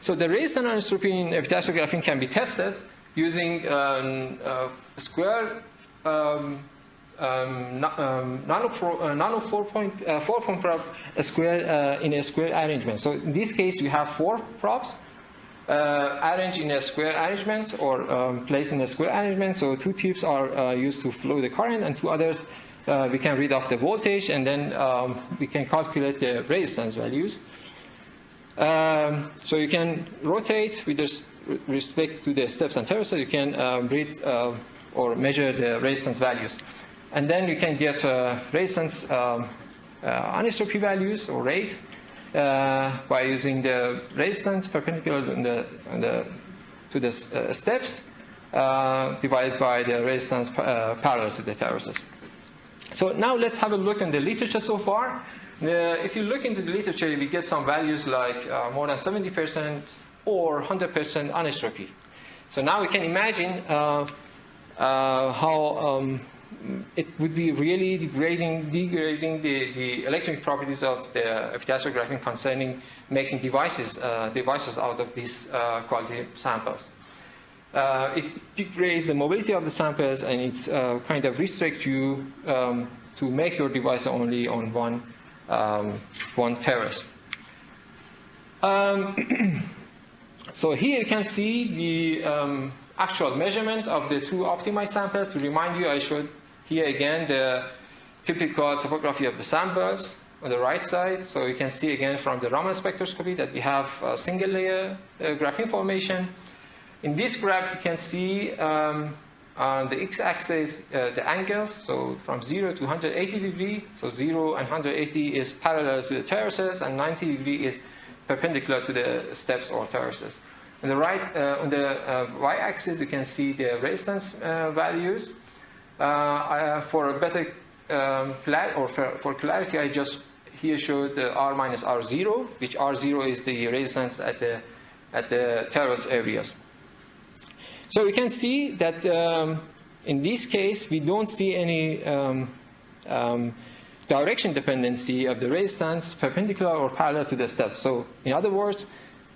So the resistance anisotropy in epitaxial graphene can be tested using square nano 4-point probe square in a square arrangement. So in this case, we have 4 probes arranged in a square arrangement or placed in a square arrangement. So 2 tips are used to flow the current, and 2 others we can read off the voltage, and then we can calculate the resistance values. So you can rotate with respect to the steps and terraces. You can read or measure the resistance values. And then you can get resistance anisotropy values or rate by using the resistance perpendicular to the steps divided by the resistance parallel to the terraces. So now let's have a look in the literature so far. If you look into the literature, we get some values like more than 70% or 100% anisotropy. So now we can imagine how it would be really degrading the electronic properties of the epitaxial graphene concerning making devices out of these quality samples. It degrades the mobility of the samples, and it kind of restricts you to make your device only on one terrace. So here you can see the actual measurement of the 2 optimized samples. To remind you, I showed here again the typical topography of the samples on the right side. So you can see again from the Raman spectroscopy that we have a single layer graphene formation. In this graph, you can see on the x-axis the angles, so from 0 to 180 degrees. So 0 and 180 is parallel to the terraces, and 90 degrees is perpendicular to the steps or terraces. On the right, on the y-axis, you can see the resistance values. For a better for clarity, I just here showed the R minus R0, which R0 is the resistance at the terrace areas. So we can see that in this case, we don't see any direction dependency of the resistance perpendicular or parallel to the step. So in other words,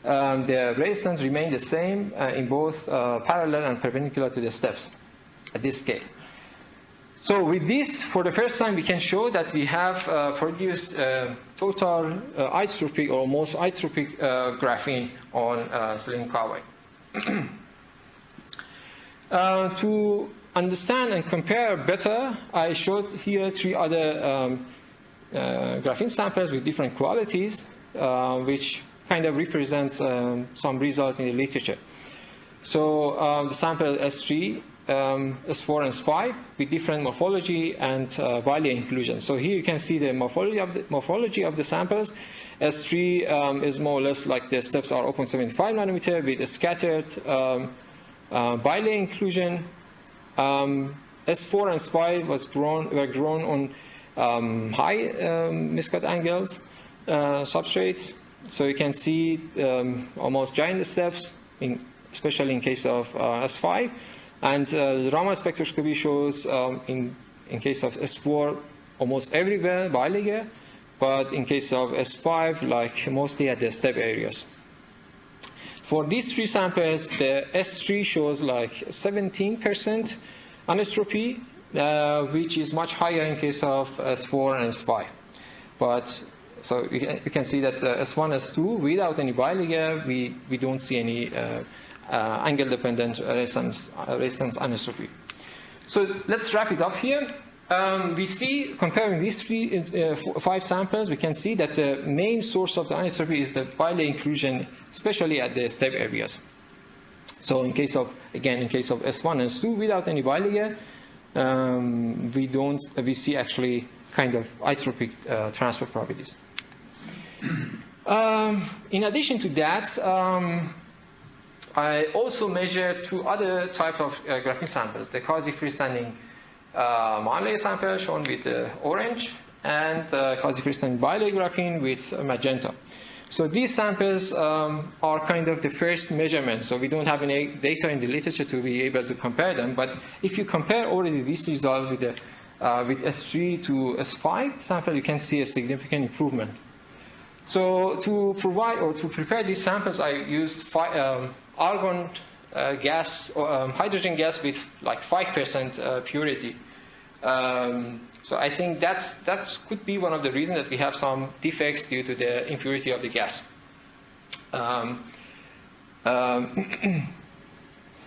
the resistance remain the same in both parallel and perpendicular to the steps at this scale. So with this, for the first time, we can show that we have produced total isotropic or almost isotropic graphene on silicon carbide. To understand and compare better, I showed here 3 other graphene samples with different qualities, which kind of represents some result in the literature. So the sample S3, S4, and S5 with different morphology and bilayer inclusion. So here you can see the morphology of the samples. S3 is more or less like the steps are 0.75 nanometer with a scattered bilayer inclusion. S4 and S5 were grown on high miscut angles substrates. So you can see almost giant steps, especially in case of S5. And the Raman spectroscopy shows in case of S4 almost everywhere bilayer, but in case of S5, like mostly at the step areas. For these 3 samples, the S3 shows like 17% anisotropy, which is much higher in case of S4 and S5. But so you can see that S1, S2, without any bilayer, we don't see any angle-dependent resistance anisotropy. So let's wrap it up here. We see, comparing these 5 samples, we can see that the main source of the anisotropy is the bilayer inclusion, especially at the step areas. So in case of, again, in case of S1 and S2, without any bilayer, we see actually kind of isotropic transfer properties. In addition to that, I also measured 2 other types of graphene samples, the quasi-freestanding monolayer sample shown with orange, and quasi-freestanding bilayer graphene with magenta. So these samples are kind of the first measurement, so we don't have any data in the literature to be able to compare them. But if you compare already this result with, with S3 to S5 sample, you can see a significant improvement. So to provide or to prepare these samples, I used argon gas or hydrogen gas with like 5% purity. So I think that could be one of the reasons that we have some defects due to the impurity of the gas.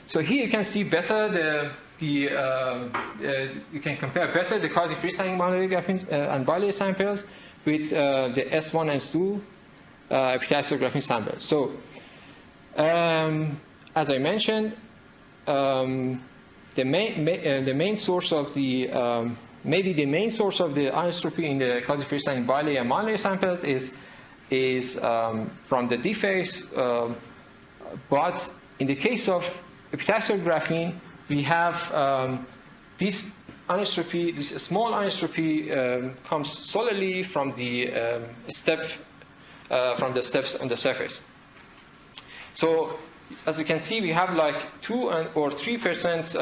So here you can see better you can compare better the quasi-freestanding monographene and bilayer samples with the S1 and S2 epitaxial graphene samples. So as I mentioned, the main source of the maybe the main source of the anisotropy in the quasi-freestanding bilayer and monolayer samples is from the defects, but in the case of epitaxial graphene, we have this anisotropy, this small anisotropy comes solely from the from the steps on the surface. So as you can see, we have like 2 or 3%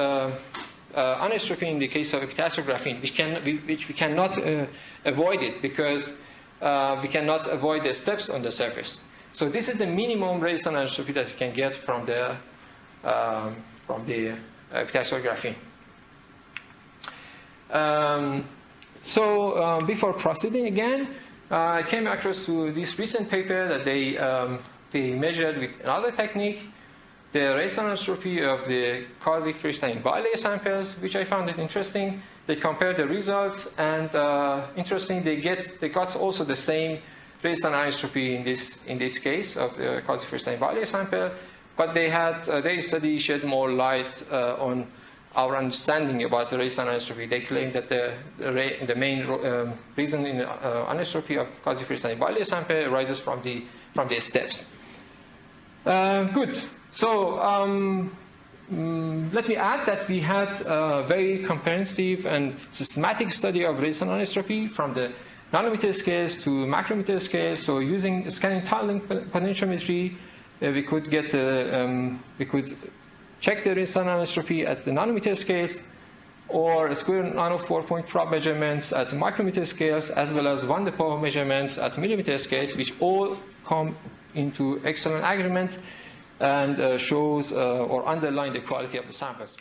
anisotropy in the case of epitaxial graphene, which we cannot avoid it because we cannot avoid the steps on the surface. So this is the minimum radiation anisotropy that you can get from the epitaxial graphene. Before proceeding again, I came across to this recent paper that they measured with another technique the radiation anisotropy of the quasi-freestanding bilayer samples, which I found it interesting. They compared the results, and interesting, they got also the same radiation anisotropy in this case of the quasi-freestanding bilayer sample, but their study shed more light on our understanding about the radiation anisotropy. They claim that the main reason in anisotropy of quasi-freestanding bilayer sample arises from the steps. Good. So let me add that we had a very comprehensive and systematic study of radiation anisotropy from the nanometer scales to macrometer scales. So using scanning tunneling potentiometry, we could check the radiation anisotropy at the nanometer scales, or square nano 4-point probe measurements at micrometer scales, as well as Van de Poel measurements at millimeter scales, which all come into excellent agreement and shows or underline the quality of the samples.